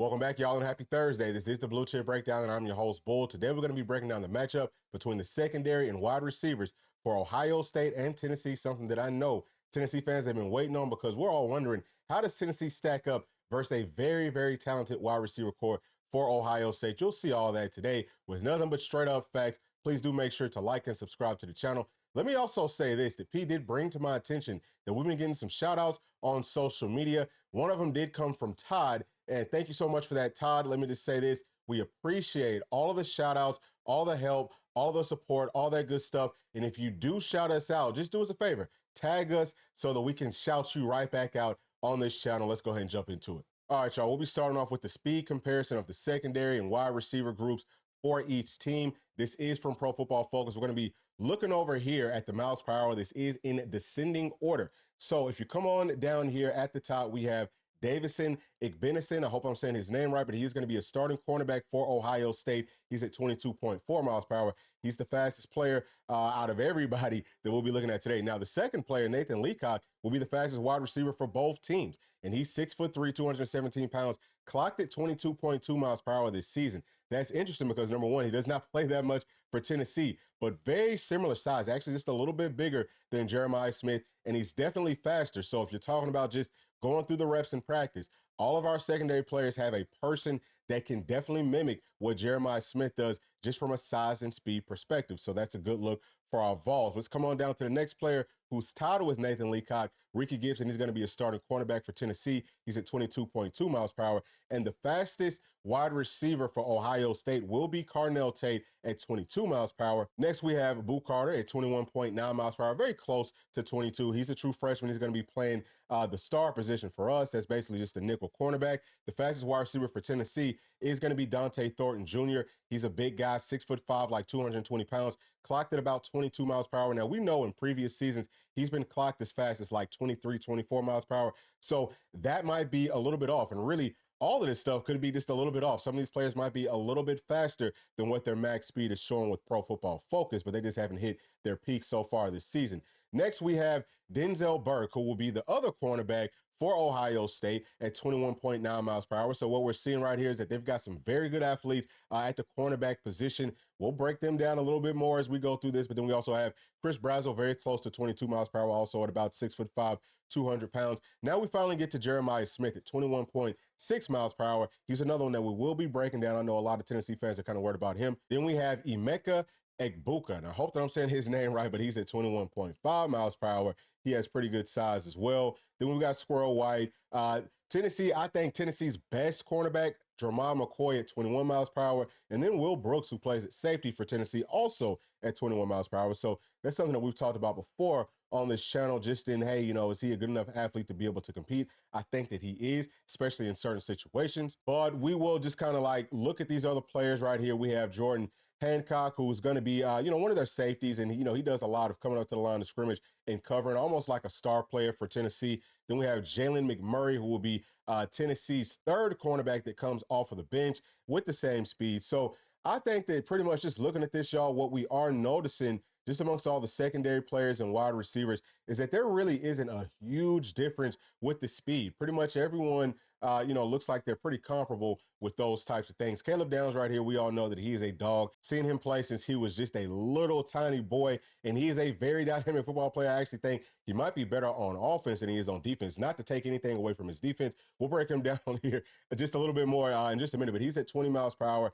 Welcome back, y'all, and happy Thursday. This is the Bluechip Breakdown, and I'm your host, Bull. Today, we're going to be breaking down the matchup between the secondary and wide receivers for Ohio State and Tennessee, something that I know Tennessee fans have been waiting on because we're all wondering, how does Tennessee stack up versus a very, very talented wide receiver core for Ohio State? You'll see all that today with nothing but straight up facts. Please do make sure to like and subscribe to the channel. Let me also say this, that P did bring to my attention that we've been getting some shout outs on social media. One of them did come from Todd, and thank you so much for that, Todd. Let me just say this. We appreciate all of the shout outs, all the help, all the support, all that good stuff. And if you do shout us out, just do us a favor, tag us so that we can shout you right back out on this channel. Let's go ahead and jump into it. All right, y'all, we'll be starting off with the speed comparison of the secondary and wide receiver groups for each team. This is from Pro Football Focus. We're going to be looking over here at the miles per hour. This is in descending order. So if you come on down here at the top, we have Davison Igbenison. I hope I'm saying his name right, but he is going to be a starting cornerback for Ohio State. He's at 22.4 miles per hour. He's the fastest player out of everybody that we'll be looking at today. Now, the second player, Nathan Leacock, will be the fastest wide receiver for both teams. And he's 6'3", 217 pounds, clocked at 22.2 miles per hour this season. That's interesting because, number one, he does not play that much for Tennessee, but very similar size, actually just a little bit bigger than Jeremiah Smith, and he's definitely faster. So if you're talking about just going through the reps in practice, all of our secondary players have a person that can definitely mimic what Jeremiah Smith does just from a size and speed perspective. So that's a good look for our Vols. Let's come on down to the next player who's tied with Nathan Leacock, Ricky Gibson. He's going to be a starting cornerback for Tennessee. He's at 22.2 miles per hour. And the fastest wide receiver for Ohio State will be Carnell Tate at 22 miles per hour. Next, we have Boo Carter at 21.9 miles per hour, very close to 22. He's a true freshman. He's going to be playing the star position for us. That's basically just a nickel cornerback. The fastest wide receiver for Tennessee is going to be Dante Thornton Jr. He's a big guy, 6'5", like 220 pounds, clocked at about 22 miles per hour. Now, we know in previous seasons, he's been clocked as fast as like 23, 24 miles per hour. So that might be a little bit off. And really, all of this stuff could be just a little bit off. Some of these players might be a little bit faster than what their max speed is showing with Pro Football Focus, but they just haven't hit their peak so far this season. Next, we have Denzel Burke, who will be the other cornerback for Ohio State at 21.9 miles per hour. So what we're seeing right here is that they've got some very good athletes at the cornerback position. We'll break them down a little bit more as we go through this, but then we also have Chris Brazzell, very close to 22 miles per hour, also at about 6'5", 200 pounds. Now we finally get to Jeremiah Smith at 21.6 miles per hour. He's another one that we will be breaking down. I know a lot of Tennessee fans are kind of worried about him. Then we have Emeka Egbuka, and I hope that I'm saying his name right, but he's at 21.5 miles per hour. He has pretty good size as well. Then we got Squirrel White. Tennessee, I think Tennessee's best cornerback, Jermar McCoy at 21 miles per hour. And then Will Brooks, who plays at safety for Tennessee, also at 21 miles per hour. So that's something that we've talked about before on this channel, just in, hey, you know, is he a good enough athlete to be able to compete? I think that he is, especially in certain situations. But we will just kind of like look at these other players right here. We have Jordan Hancock, who's going to be, one of their safeties. And, he does a lot of coming up to the line of scrimmage and covering, almost like a star player for Tennessee. Then we have Jalen McMurray, who will be Tennessee's third cornerback that comes off of the bench with the same speed. So I think that pretty much just looking at this, y'all, what we are noticing just amongst all the secondary players and wide receivers is that there really isn't a huge difference with the speed. Pretty much everyone, looks like they're pretty comparable with those types of things. Caleb Downs right here, we all know that he is a dog. Seen him play since he was just a little tiny boy, and he is a very dynamic football player. I actually think he might be better on offense than he is on defense. Not to take anything away from his defense. We'll break him down here just a little bit more in just a minute, but he's at 20 miles per hour.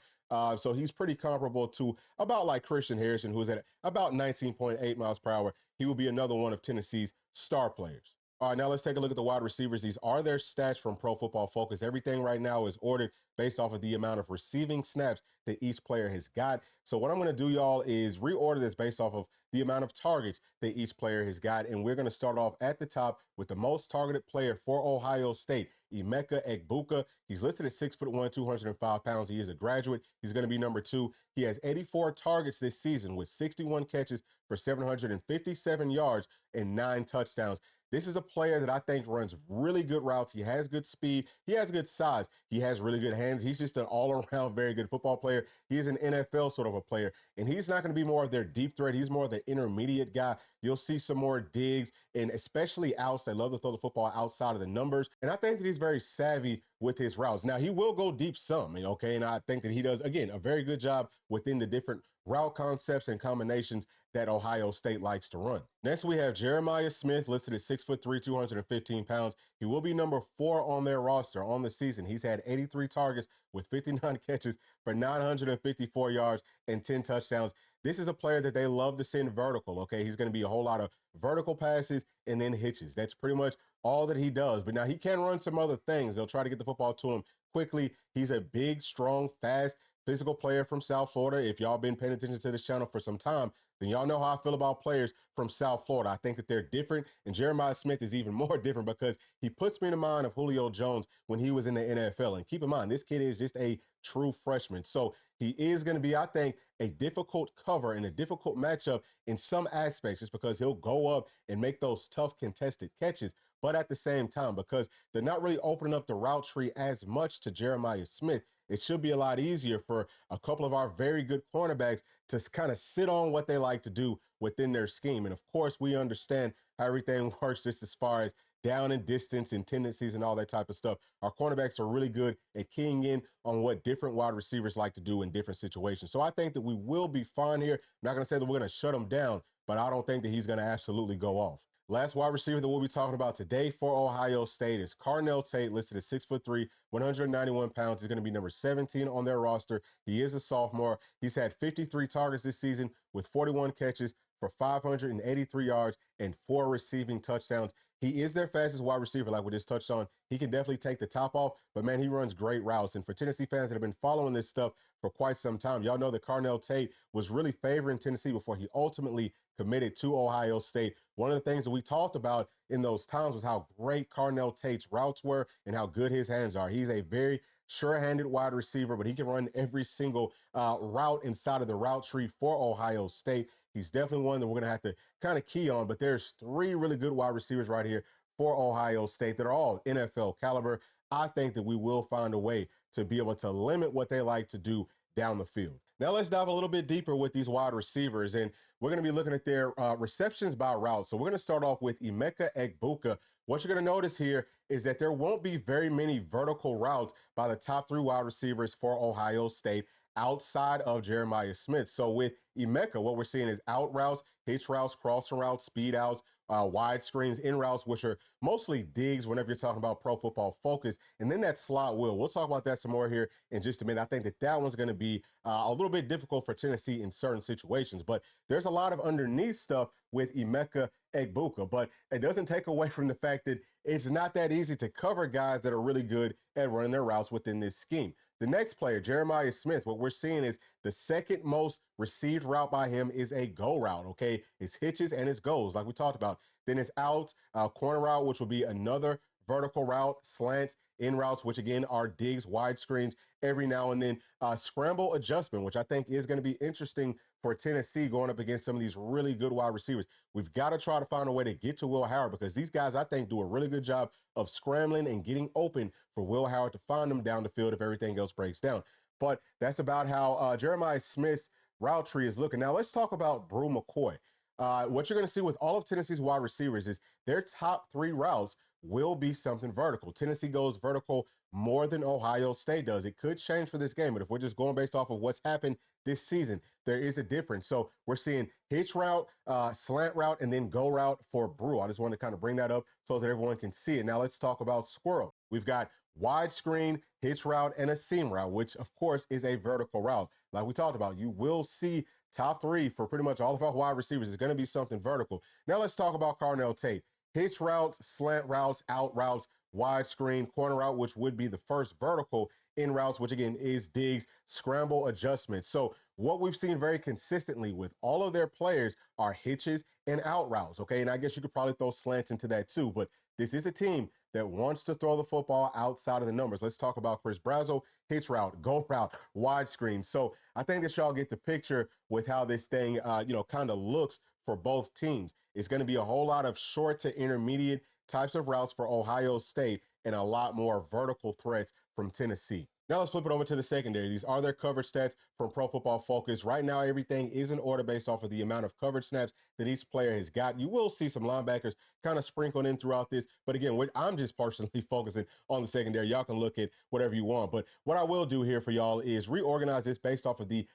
So he's pretty comparable to about like Christian Harrison, who's at about 19.8 miles per hour. He will be another one of Tennessee's star players. All right, now let's take a look at the wide receivers. These are their stats from Pro Football Focus. Everything right now is ordered based off of the amount of receiving snaps that each player has got. So what I'm going to do, y'all, is reorder this based off of the amount of targets that each player has got. And we're going to start off at the top with the most targeted player for Ohio State, Emeka Egbuka. He's listed at 6'1", 205 pounds. He is a graduate. He's going to be number 2. He has 84 targets this season with 61 catches for 757 yards and 9 touchdowns. This is a player that I think runs really good routes. He has good speed. He has good size. He has really good hands. He's just an all-around very good football player. He is an NFL sort of a player, and he's not going to be more of their deep threat. He's more of the intermediate guy. You'll see some more digs, and especially outs. They love to throw the football outside of the numbers, and I think that he's very savvy with his routes. Now, he will go deep some, okay, and I think that he does, again, a very good job within the different route concepts and combinations that Ohio State likes to run. Next, we have Jeremiah Smith, listed at 6'3", 215 pounds. He will be number 4 on their roster on the season. He's had 83 targets with 59 catches for 954 yards and 10 touchdowns. This is a player that they love to send vertical, okay? He's going to be a whole lot of vertical passes and then hitches. That's pretty much all that he does. But now he can run some other things. They'll try to get the football to him quickly. He's a big, strong, fast, physical player from South Florida. If y'all been paying attention to this channel for some time, then y'all know how I feel about players from South Florida. I think that they're different, and Jeremiah Smith is even more different because he puts me in the mind of Julio Jones when he was in the NFL. And keep in mind, this kid is just a true freshman. So he is going to be, I think, a difficult cover and a difficult matchup in some aspects, just because he'll go up and make those tough contested catches. But at the same time, because they're not really opening up the route tree as much to Jeremiah Smith, it should be a lot easier for a couple of our very good cornerbacks to kind of sit on what they like to do within their scheme. And of course, we understand how everything works just as far as down and distance and tendencies and all that type of stuff. Our cornerbacks are really good at keying in on what different wide receivers like to do in different situations. So I think that we will be fine here. I'm not going to say that we're going to shut him down, but I don't think that he's going to absolutely go off. Last wide receiver that we'll be talking about today for Ohio State is Carnell Tate, listed at 6'3", 191 pounds. He's going to be number 17 on their roster. He is a sophomore. He's had 53 targets this season with 41 catches for 583 yards and 4 receiving touchdowns. He is their fastest wide receiver, like we just touched on. He can definitely take the top off, but man, he runs great routes. And for Tennessee fans that have been following this stuff for quite some time, y'all know that Carnell Tate was really favoring Tennessee before he ultimately committed to Ohio State. One of the things that we talked about in those times was how great Carnell Tate's routes were and how good his hands are. He's a very sure-handed wide receiver, but he can run every single route inside of the route tree for Ohio State. He's definitely one that we're going to have to kind of key on, but there's 3 really good wide receivers right here for Ohio State that are all NFL caliber. I think that we will find a way to be able to limit what they like to do down the field. Now let's dive a little bit deeper with these wide receivers, and we're going to be looking at their receptions by route. So we're going to start off with Emeka Egbuka. What you're going to notice here is that there won't be very many vertical routes by the top 3 wide receivers for Ohio State outside of Jeremiah Smith. So with Emeka, what we're seeing is out routes, hitch routes, crossing routes, speed outs, wide screens, in routes, which are mostly digs whenever you're talking about Pro Football Focus, and then that slot will. We'll talk about that some more here in just a minute. I think that that one's going to be a little bit difficult for Tennessee in certain situations, but there's a lot of underneath stuff with Emeka Egbuka, but it doesn't take away from the fact that it's not that easy to cover guys that are really good at running their routes within this scheme. The next player, Jeremiah Smith, what we're seeing is the second most received route by him is a go route, okay? It's hitches and it's goes, like we talked about. Then it's out, corner route, which will be another vertical route, slants, in routes, which again are digs, wide screens every now and then. Scramble adjustment, which I think is going to be interesting for Tennessee going up against some of these really good wide receivers. We've got to try to find a way to get to Will Howard because these guys, I think, do a really good job of scrambling and getting open for Will Howard to find them down the field if everything else breaks down. But that's about how Jeremiah Smith's route tree is looking. Now let's talk about Brew McCoy. What you're going to see with all of Tennessee's wide receivers is their top 3 routes will be something vertical. Tennessee goes vertical more than Ohio State does. It could change for this game, but if we're just going based off of what's happened this season, there is a difference. So we're seeing hitch route, slant route, and then go route for Brew. I just wanted to kind of bring that up so that everyone can see it. Now let's talk about Squirrel. We've got wide screen, hitch route, and a seam route, which of course is a vertical route. Like we talked about, you will see top 3 for pretty much all of our wide receivers is going to be something vertical. Now let's talk about Carnell Tate. Hitch routes, slant routes, out routes, wide screen, corner route, which would be the first vertical, in routes, which again is digs, scramble adjustments. So what we've seen very consistently with all of their players are hitches and out routes, okay? And I guess you could probably throw slants into that too, but this is a team that wants to throw the football outside of the numbers. Let's talk about Chris Brazzell, hitch route, go route, wide screen. So I think that y'all get the picture with how this thing, kind of looks for both teams. It's going to be a whole lot of short to intermediate types of routes for Ohio State and a lot more vertical threats from Tennessee. Now let's flip it over to the secondary. These are their coverage stats from Pro Football Focus. Right now, everything is in order based off of the amount of coverage snaps that each player has got. You will see some linebackers kind of sprinkled in throughout this. But again, I'm just personally focusing on the secondary. Y'all can look at whatever you want. But what I will do here for y'all is reorganize this based off of the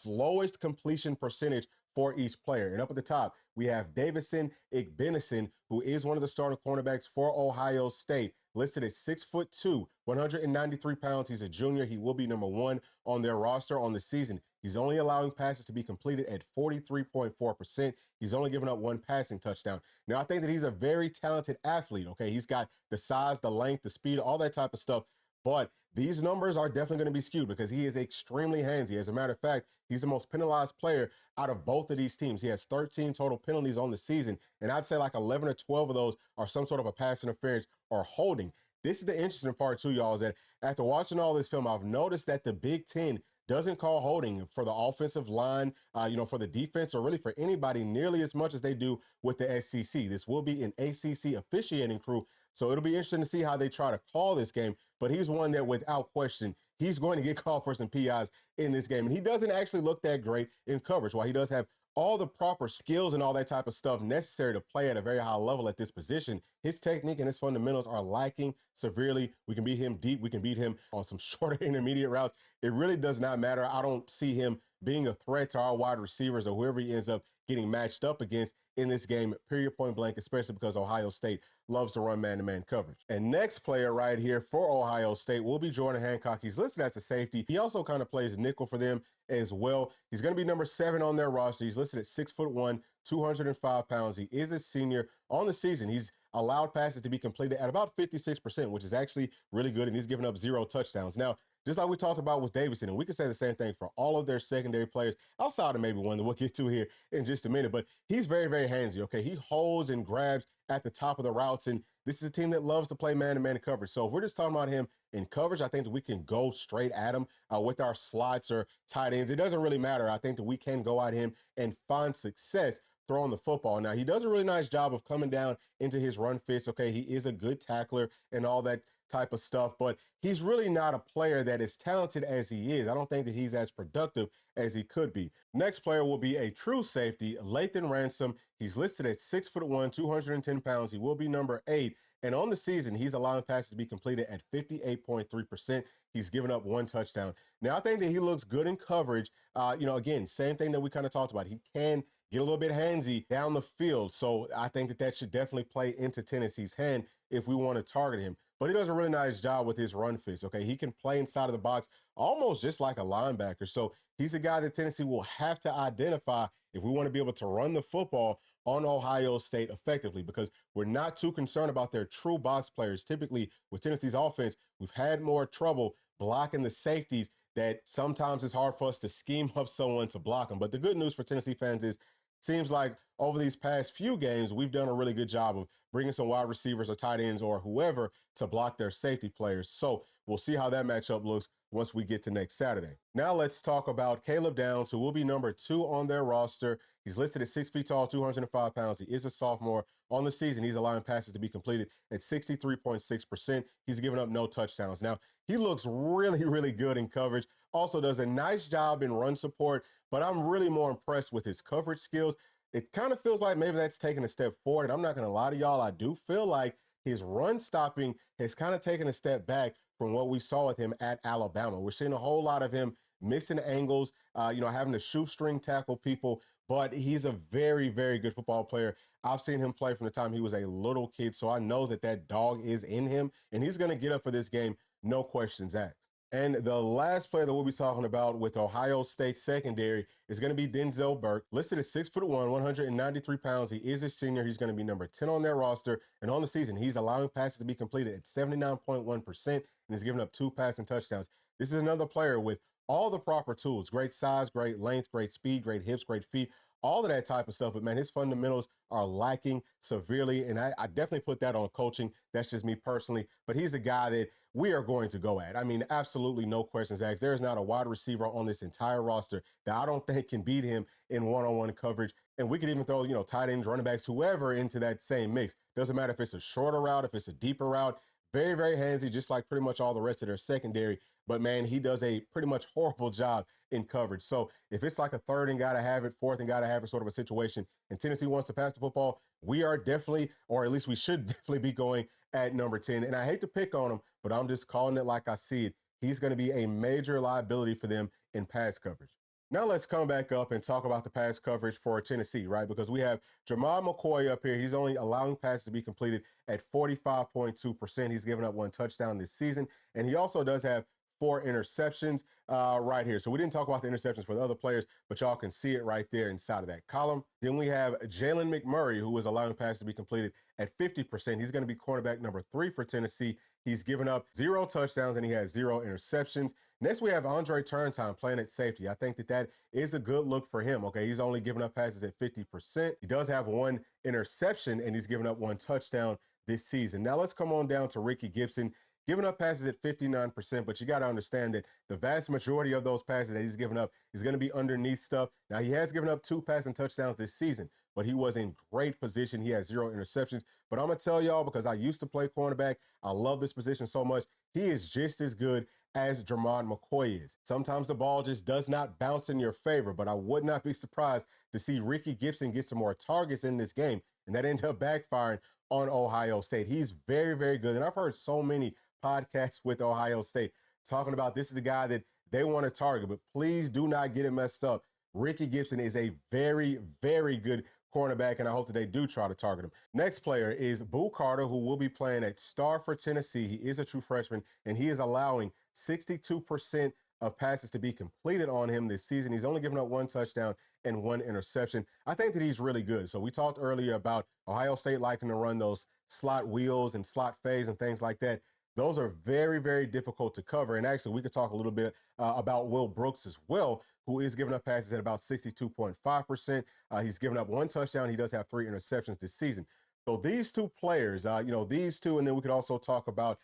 lowest completion percentage for each player. And up at the top, we have Davison Igbenison, who is one of the starting cornerbacks for Ohio State, listed at 6'2", 193 pounds. He's a junior. He will be number 1 on their roster on the season. He's only allowing passes to be completed at 43.4%. He's only given up 1 passing touchdown. Now, I think that he's a very talented athlete, okay? He's got the size, the length, the speed, all that type of stuff. But these numbers are definitely going to be skewed because he is extremely handsy. As a matter of fact, he's the most penalized player out of both of these teams. He has 13 total penalties on the season, and I'd say like 11 or 12 of those are some sort of a pass interference or holding. This is the interesting part too, y'all, is that after watching all this film, I've noticed that the Big Ten doesn't call holding for the offensive line, for the defense, or really for anybody nearly as much as they do with the SEC. This will be an ACC officiating crew, so it'll be interesting to see how they try to call this game. But he's one that, without question, he's going to get called for some PIs in this game. And he doesn't actually look that great in coverage. While he does have all the proper skills and all that type of stuff necessary to play at a very high level at this position, his technique and his fundamentals are lacking severely. We can beat him deep. We can beat him on some shorter intermediate routes. It really does not matter. I don't see him being a threat to our wide receivers or whoever he ends up getting matched up against in this game, period, point blank, especially because Ohio State loves to run man-to-man coverage. And next player right here for Ohio State will be Jordan Hancock. He's listed as a safety. He also kind of plays nickel for them as well. He's going to be number 7 on their roster. He's listed at 6'1", 205 pounds. He is a senior. On the season, he's allowed passes to be completed at about 56%, which is actually really good, and he's given up 0 touchdowns. Now, just like we talked about with Davidson, and we can say the same thing for all of their secondary players, outside of maybe one that we'll get to here in just a minute, but he's very, very handsy, okay? He holds and grabs at the top of the routes, and this is a team that loves to play man-to-man coverage. So if we're just talking about him in coverage, I think that we can go straight at him with our slots or tight ends. It doesn't really matter. I think that we can go at him and find success throwing the football. Now, he does a really nice job of coming down into his run fits, okay? He is a good tackler and all that type of stuff, but he's really not a player that is talented as he is. I don't think that he's as productive as he could be. Next player will be a true safety, Lathan Ransom. He's listed at 6'1", 210 pounds. He will be number 8. And on the season, he's allowing passes to be completed at 58.3%. He's given up 1 touchdown. Now, I think that he looks good in coverage. Again, same thing that we kind of talked about. He can get a little bit handsy down the field. So I think that that should definitely play into Tennessee's hand if we want to target him. But he does a really nice job with his run fits, okay? He can play inside of the box almost just like a linebacker. So he's a guy that Tennessee will have to identify if we want to be able to run the football on Ohio State effectively, because we're not too concerned about their true box players. Typically, with Tennessee's offense, we've had more trouble blocking the safeties that sometimes it's hard for us to scheme up someone to block them. But the good news for Tennessee fans is, seems like over these past few games, we've done a really good job of bringing some wide receivers or tight ends or whoever to block their safety players. So we'll see how that matchup looks once we get to next Saturday. Now let's talk about Caleb Downs, who will be number 2 on their roster. He's listed at 6 feet tall, 205 pounds. He is a sophomore. On the season, he's allowing passes to be completed at 63.6%. He's given up no touchdowns. Now, he looks really, really good in coverage. Also does a nice job in run support, but I'm really more impressed with his coverage skills. It kind of feels like maybe that's taken a step forward. And I'm not going to lie to y'all, I do feel like his run stopping has kind of taken a step back from what we saw with him at Alabama. We're seeing a whole lot of him missing angles, having to shoestring tackle people, but he's a very, very good football player. I've seen him play from the time he was a little kid, so I know that that dog is in him, and he's going to get up for this game, no questions asked. And the last player that we'll be talking about with Ohio State secondary is going to be Denzel Burke, listed at 6'1", 193 pounds. He is a senior. He's going to be number 10 on their roster. And on the season, he's allowing passes to be completed at 79.1% and he's given up 2 passing touchdowns. This is another player with all the proper tools, great size, great length, great speed, great hips, great feet, all of that type of stuff. But man, his fundamentals are lacking severely. And I definitely put that on coaching. That's just me personally. But he's a guy that we are going to go at. I mean, absolutely no questions asked. There is not a wide receiver on this entire roster that I don't think can beat him in one-on-one coverage. And we could even throw, tight ends, running backs, whoever into that same mix. Doesn't matter if it's a shorter route, if it's a deeper route. very, very handsy, just like pretty much all the rest of their secondary. But man, he does a pretty much horrible job in coverage. So if it's like a third and gotta have it, fourth and gotta have it sort of a situation, and Tennessee wants to pass the football, we are definitely, or at least we should definitely be going at number 10. And I hate to pick on him, but I'm just calling it like I see it. He's going to be a major liability for them in pass coverage. Now let's come back up and talk about the pass coverage for Tennessee, right? Because we have Jamal McCoy up here. He's only allowing passes to be completed at 45.2%. He's given up 1 touchdown this season. And he also does have 4 interceptions right here. So we didn't talk about the interceptions for the other players, but y'all can see it right there inside of that column. Then we have Jalen McMurray, who is allowing passes to be completed at 50%. He's going to be cornerback number 3 for Tennessee. He's given up 0 touchdowns and he has 0 interceptions. Next, we have Andre Turntime playing at safety. I think that is a good look for him. Okay, he's only given up passes at 50%. He does have 1 interception and he's given up 1 touchdown this season. Now let's come on down to Ricky Gibson. Giving up passes at 59%, but you got to understand that the vast majority of those passes that he's given up is going to be underneath stuff. Now, he has given up 2 passing touchdowns this season, but he was in great position. He has 0 interceptions. But I'm going to tell y'all, because I used to play cornerback, I love this position so much. He is just as good as Jermon McCoy is. Sometimes the ball just does not bounce in your favor, but I would not be surprised to see Ricky Gibson get some more targets in this game, and that ended up backfiring on Ohio State. He's very, very good, and I've heard so many podcasts with Ohio State talking about this is the guy that they want to target, but please do not get it messed up. Ricky Gibson is a very, very good cornerback, and I hope that they do try to target him. Next player is Boo Carter, who will be playing at star for Tennessee. He is a true freshman, and he is allowing 62% of passes to be completed on him this season. He's only given up 1 touchdown and 1 interception. I think that he's really good. So we talked earlier about Ohio State liking to run those slot wheels and slot fades and things like that. Those are very, very difficult to cover. And actually, we could talk a little bit about Will Brooks as well, who is giving up passes at about 62.5%. He's given up 1 touchdown. He does have 3 interceptions this season. So these 2 players, these 2, and then we could also talk about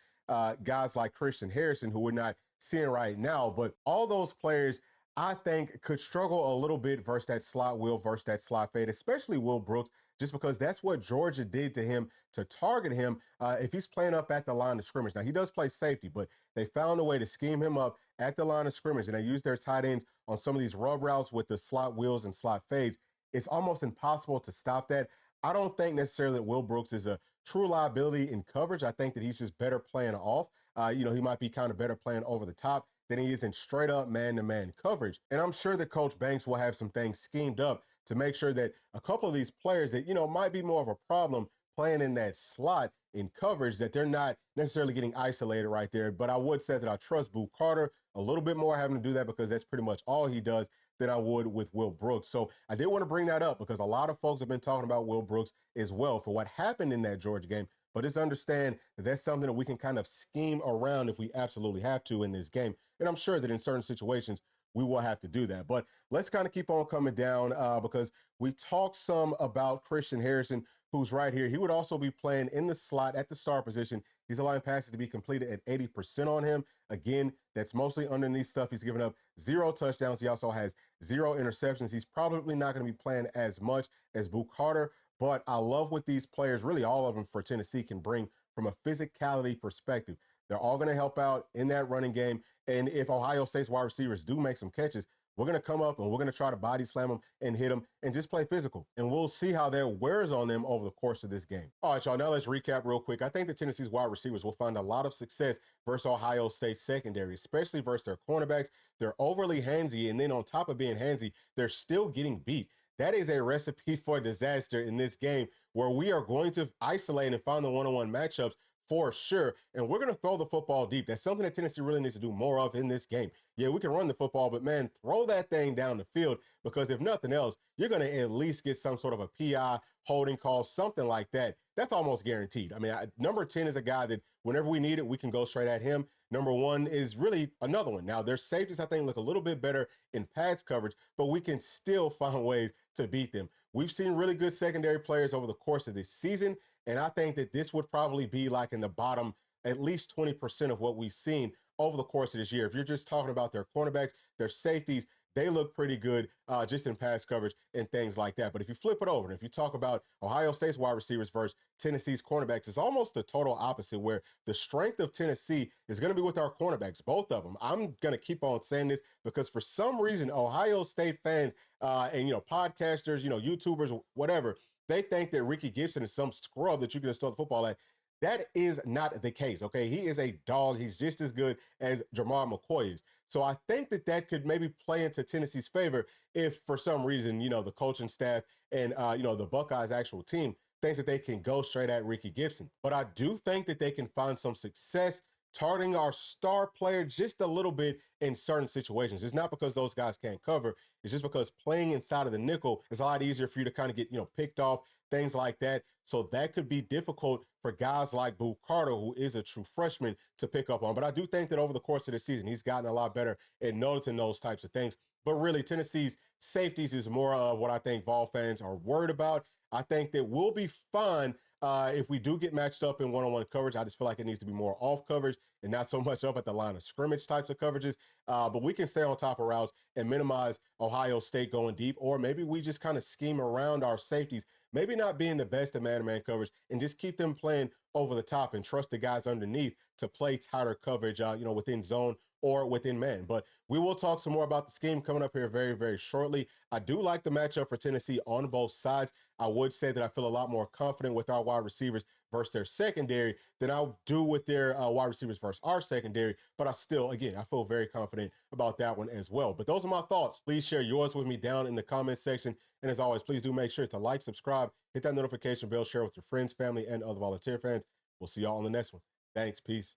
guys like Christian Harrison, who we're not seeing right now. But all those players, I think, could struggle a little bit versus that slot wheel, versus that slot fade, especially Will Brooks, just because that's what Georgia did to him to target him if he's playing up at the line of scrimmage. Now, he does play safety, but they found a way to scheme him up at the line of scrimmage, and they use their tight ends on some of these rub routes with the slot wheels and slot fades. It's almost impossible to stop that. I don't think necessarily that Will Brooks is a true liability in coverage. I think that he's just better playing off. He might be kind of better playing over the top than he is in straight up man-to-man coverage. And I'm sure that Coach Banks will have some things schemed up to make sure that a couple of these players that, might be more of a problem playing in that slot in coverage, that they're not necessarily getting isolated right there. But I would say that I trust Boo Carter a little bit more having to do that, because that's pretty much all he does, than I would with Will Brooks. So I did want to bring that up because a lot of folks have been talking about Will Brooks as well for what happened in that Georgia game. But just understand that that's something that we can kind of scheme around if we absolutely have to in this game. And I'm sure that in certain situations, we will have to do that. But let's kind of keep on coming down because we talked some about Christian Harrison, who's right here. He would also be playing in the slot at the star position. He's allowing passes to be completed at 80% on him. Again, that's mostly underneath stuff. He's given up 0 touchdowns. He also has 0 interceptions. He's probably not going to be playing as much as Boo Carter, but I love what these players, really all of them for Tennessee, can bring from a physicality perspective. They're all going to help out in that running game. And if Ohio State's wide receivers do make some catches, we're going to come up and we're going to try to body slam them and hit them and just play physical. And we'll see how that wears on them over the course of this game. All right, y'all, now let's recap real quick. I think that Tennessee's wide receivers will find a lot of success versus Ohio State's secondary, especially versus their cornerbacks. They're overly handsy, and then on top of being handsy, they're still getting beat. That is a recipe for disaster in this game, where we are going to isolate and find the one-on-one matchups for sure. And we're going to throw the football deep. That's something that Tennessee really needs to do more of in this game. Yeah, we can run the football, but man, throw that thing down the field, because if nothing else, you're going to at least get some sort of a PI, holding call, something like that. That's almost guaranteed. I mean, number 10 is a guy that whenever we need it, we can go straight at him. Number 1 is really another one. Now, their safeties, I think, look a little bit better in pass coverage, but we can still find ways to beat them. We've seen really good secondary players over the course of this season, and I think that this would probably be like in the bottom, at least 20% of what we've seen over the course of this year. If you're just talking about their cornerbacks, their safeties, they look pretty good just in pass coverage and things like that. But if you flip it over, and if you talk about Ohio State's wide receivers versus Tennessee's cornerbacks, it's almost the total opposite, where the strength of Tennessee is going to be with our cornerbacks, both of them. I'm going to keep on saying this because for some reason, Ohio State fans and, podcasters, YouTubers, whatever, they think that Ricky Gibson is some scrub that you can install the football at. That is not the case, okay? He is a dog. He's just as good as Jamar McCoy is. So I think that could maybe play into Tennessee's favor if for some reason, the coaching staff and, the Buckeyes actual team thinks that they can go straight at Ricky Gibson. But I do think that they can find some success targeting our star player just a little bit in certain situations. It's not because those guys can't cover. It's just because playing inside of the nickel is a lot easier for you to kind of get, picked off, things like that. So that could be difficult for guys like Boo Carter, who is a true freshman, to pick up on. But I do think that over the course of the season, he's gotten a lot better at noticing those types of things. But really, Tennessee's safeties is more of what I think Vol fans are worried about. I think that we'll be fine if we do get matched up in one-on-one coverage. I just feel like it needs to be more off coverage and not so much up at the line of scrimmage types of coverages. But we can stay on top of routes and minimize Ohio State going deep, or maybe we just kind of scheme around our safeties, maybe not being the best at man-to-man coverage, and just keep them playing over the top and trust the guys underneath to play tighter coverage, within zone or within man. But we will talk some more about the scheme coming up here very, very shortly. I do like the matchup for Tennessee on both sides. I would say that I feel a lot more confident with our wide receivers versus their secondary than I do with their wide receivers versus our secondary. But I feel very confident about that one as well. But those are my thoughts. Please share yours with me down in the comments section. And as always, please do make sure to like, subscribe, hit that notification bell, share with your friends, family, and other volunteer fans. We'll see y'all on the next one. Thanks. Peace.